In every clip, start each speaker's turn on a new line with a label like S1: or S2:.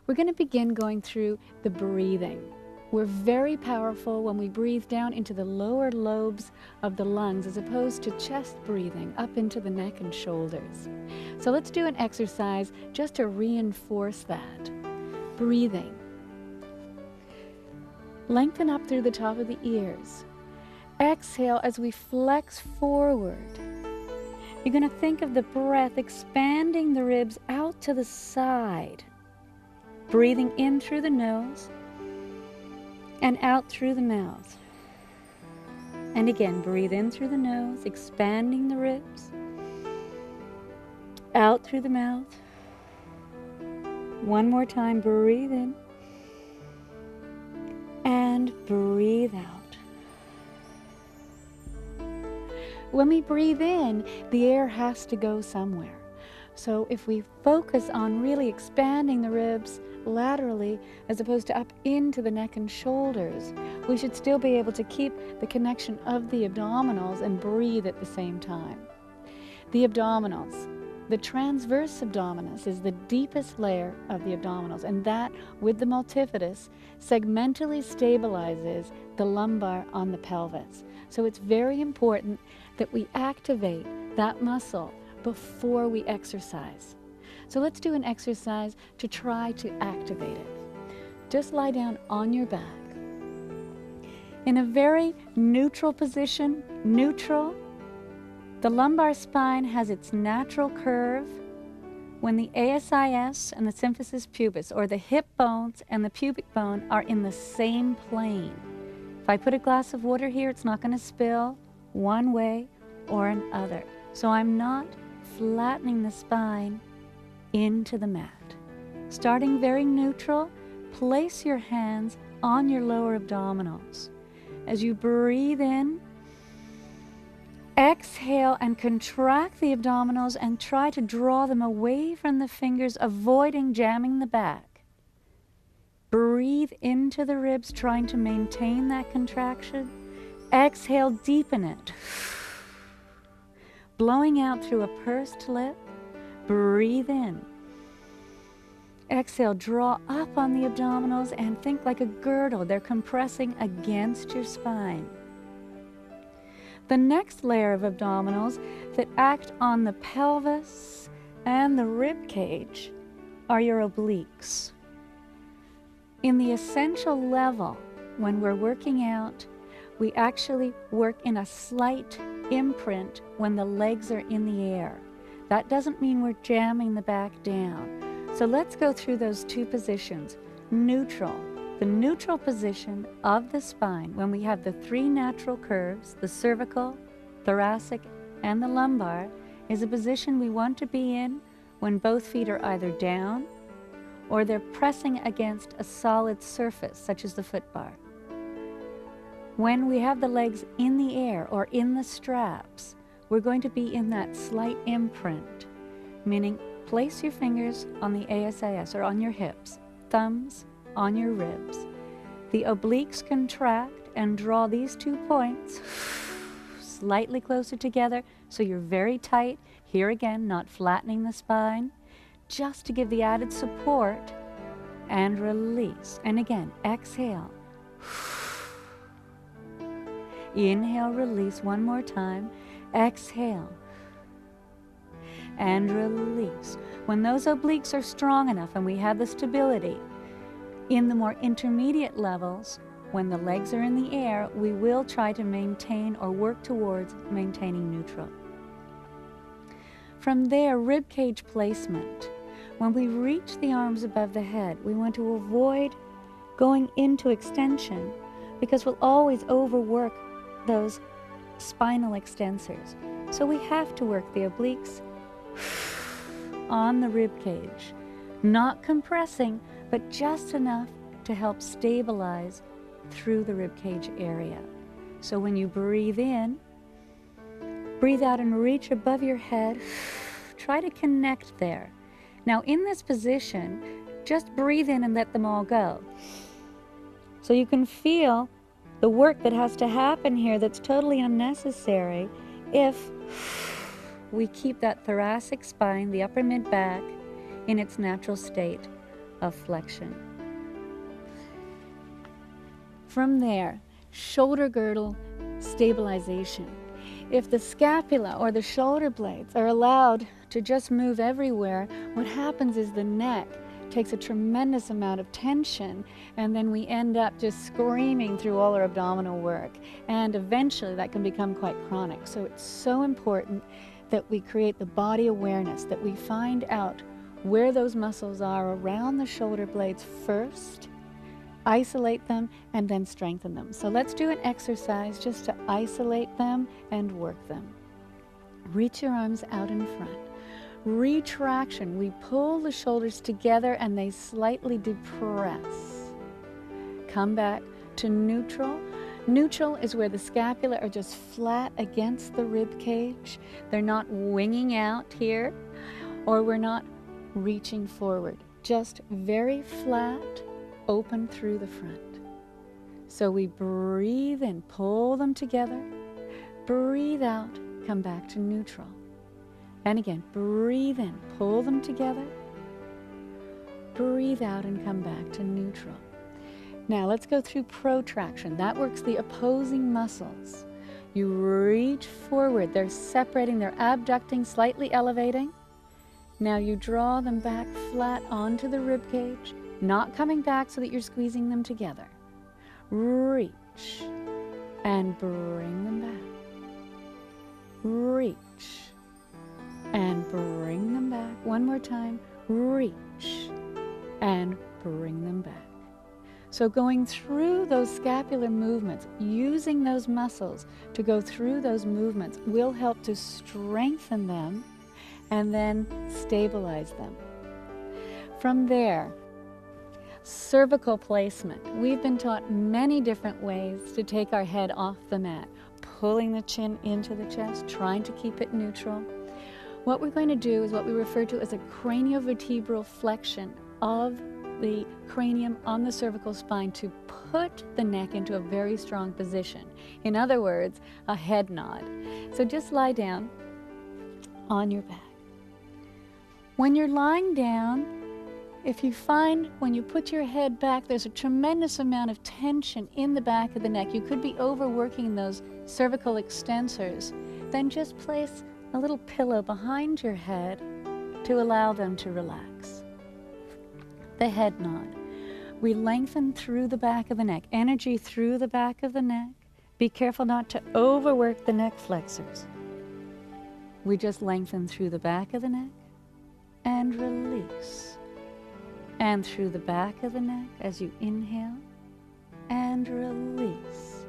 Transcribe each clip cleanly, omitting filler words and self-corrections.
S1: We're going to begin going through the breathing. We're very powerful when we breathe down into the lower lobes of the lungs as opposed to chest breathing up into the neck and shoulders. So let's do an exercise just to reinforce that. Breathing. Lengthen up through the top of the ears. Exhale as we flex forward. You're going to think of the breath expanding the ribs out to the side. Breathing in through the nose and out through the mouth. And again, breathe in through the nose, expanding the ribs. Out through the mouth. One more time, breathe in. And breathe out. When we breathe in, the air has to go somewhere. So if we focus on really expanding the ribs laterally as opposed to up into the neck and shoulders, we should still be able to keep the connection of the abdominals and breathe at the same time. The abdominals. The transverse abdominis is the deepest layer of the abdominals, and that, with the multifidus, segmentally stabilizes the lumbar on the pelvis. So it's very important that we activate that muscle before we exercise. So let's do an exercise to try to activate it. Just lie down on your back. In a very neutral position, neutral. The lumbar spine has its natural curve when the ASIS and the symphysis pubis, or the hip bones and the pubic bone, are in the same plane. If I put a glass of water here, it's not going to spill one way or another. So I'm not flattening the spine into the mat. Starting very neutral, place your hands on your lower abdominals. As you breathe in, exhale and contract the abdominals and try to draw them away from the fingers, avoiding jamming the back. Breathe into the ribs, trying to maintain that contraction. Exhale, deepen it. Blowing out through a pursed lip. Breathe in. Exhale, draw up on the abdominals and think like a girdle. They're compressing against your spine. The next layer of abdominals that act on the pelvis and the rib cage are your obliques. In the essential level, when we're working out, we actually work in a slight imprint when the legs are in the air. That doesn't mean we're jamming the back down. So let's go through those two positions. Neutral. The neutral position of the spine, when we have the three natural curves, the cervical, thoracic, and the lumbar, is a position we want to be in when both feet are either down or they're pressing against a solid surface, such as the foot bar. When we have the legs in the air or in the straps, we're going to be in that slight imprint, meaning place your fingers on the ASIS or on your hips, thumbs on your ribs. The obliques contract and draw these 2 points slightly closer together so you're very tight. Here again, not flattening the spine, just to give the added support, and release. And again, exhale. Inhale, release one more time. Exhale. And release. When those obliques are strong enough and we have the stability, in the more intermediate levels, when the legs are in the air, we will try to maintain or work towards maintaining neutral. From there, rib cage placement. When we reach the arms above the head, we want to avoid going into extension because we'll always overwork those spinal extensors. So we have to work the obliques on the rib cage, not compressing, but just enough to help stabilize through the rib cage area. So when you breathe in, breathe out and reach above your head. Try to connect there. Now in this position, just breathe in and let them all go. So you can feel the work that has to happen here that's totally unnecessary if we keep that thoracic spine, the upper mid-back, in its natural state. of flexion. From there, shoulder girdle stabilization. If the scapula or the shoulder blades are allowed to just move everywhere, what happens is the neck takes a tremendous amount of tension, and then we end up just screaming through all our abdominal work, and eventually that can become quite chronic. So it's so important that we create the body awareness, that we find out where those muscles are around the shoulder blades first, isolate them, and then strengthen them. So let's do an exercise just to isolate them and work them. Reach your arms out in front. Retraction, we pull the shoulders together and they slightly depress. Come back to neutral. Neutral is where the scapula are just flat against the rib cage. They're not winging out here, or we're not reaching forward. Just very flat, open through the front. So we breathe in, pull them together. Breathe out, come back to neutral. And again, breathe in, pull them together. Breathe out and come back to neutral. Now let's go through protraction. That works the opposing muscles. You reach forward, they're separating, they're abducting, slightly elevating. Now you draw them back flat onto the rib cage, not coming back so that you're squeezing them together. Reach and bring them back. Reach and bring them back. One more time. Reach and bring them back. So going through those scapular movements, using those muscles to go through those movements will help to strengthen them and then stabilize them. From there, cervical placement. We've been taught many different ways to take our head off the mat, pulling the chin into the chest, trying to keep it neutral. What we're going to do is what we refer to as a craniovertebral flexion of the cranium on the cervical spine to put the neck into a very strong position. In other words, a head nod. So just lie down on your back. When you're lying down, if you find when you put your head back, there's a tremendous amount of tension in the back of the neck. You could be overworking those cervical extensors. Then just place a little pillow behind your head to allow them to relax. The head nod. We lengthen through the back of the neck, energy through the back of the neck. Be careful not to overwork the neck flexors. We just lengthen through the back of the neck and release. And through the back of the neck as you inhale and release.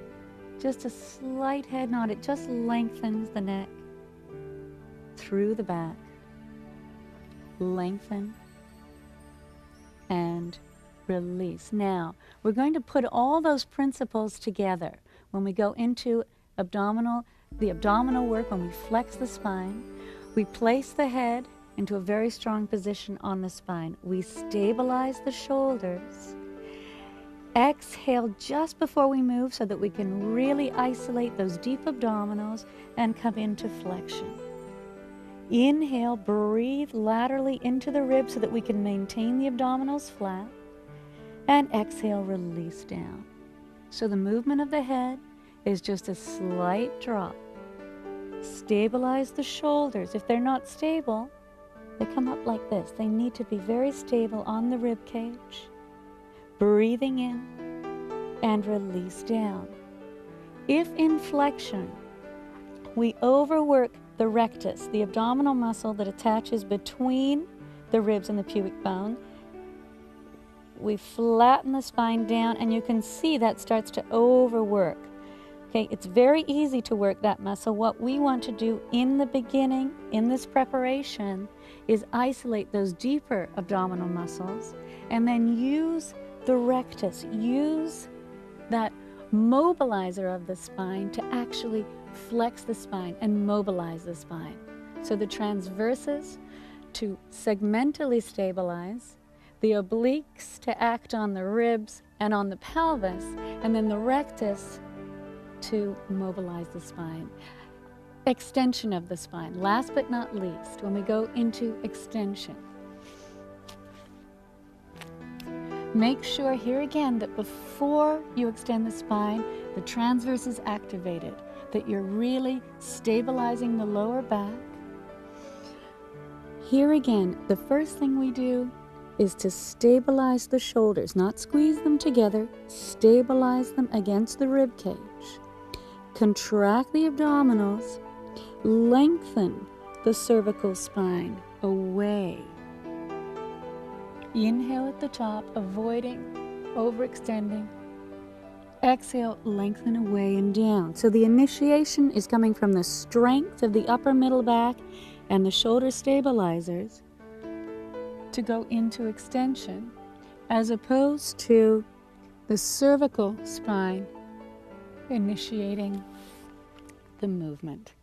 S1: Just a slight head nod. It just lengthens the neck through the back. Lengthen and release. Now, we're going to put all those principles together when we go into the abdominal work, when we flex the spine. We place the head into a very strong position on the spine. We stabilize the shoulders. Exhale just before we move so that we can really isolate those deep abdominals and come into flexion. Inhale, breathe laterally into the ribs so that we can maintain the abdominals flat. And exhale, release down. So the movement of the head is just a slight drop. Stabilize the shoulders. If they're not stable, they come up like this. They need to be very stable on the rib cage. Breathing in and release down. If in flexion we overwork the rectus, the abdominal muscle that attaches between the ribs and the pubic bone, we flatten the spine down, and you can see that starts to overwork. Okay, it's very easy to work that muscle. What we want to do in the beginning, in this preparation, is isolate those deeper abdominal muscles and then use the rectus, use that mobilizer of the spine to actually flex the spine and mobilize the spine. So the transverses to segmentally stabilize, the obliques to act on the ribs and on the pelvis, and then the rectus to mobilize the spine. Extension of the spine. Last but not least, when we go into extension, Make sure here again that before you extend the spine, the transverse is activated, that you're really stabilizing the lower back. Here again, the first thing we do is to stabilize the shoulders, not squeeze them together, stabilize them against the rib cage. Contract the abdominals, lengthen the cervical spine away. Inhale at the top, avoiding overextending. Exhale, lengthen away and down. So the initiation is coming from the strength of the upper middle back and the shoulder stabilizers to go into extension, as opposed to the cervical spine initiating the movement.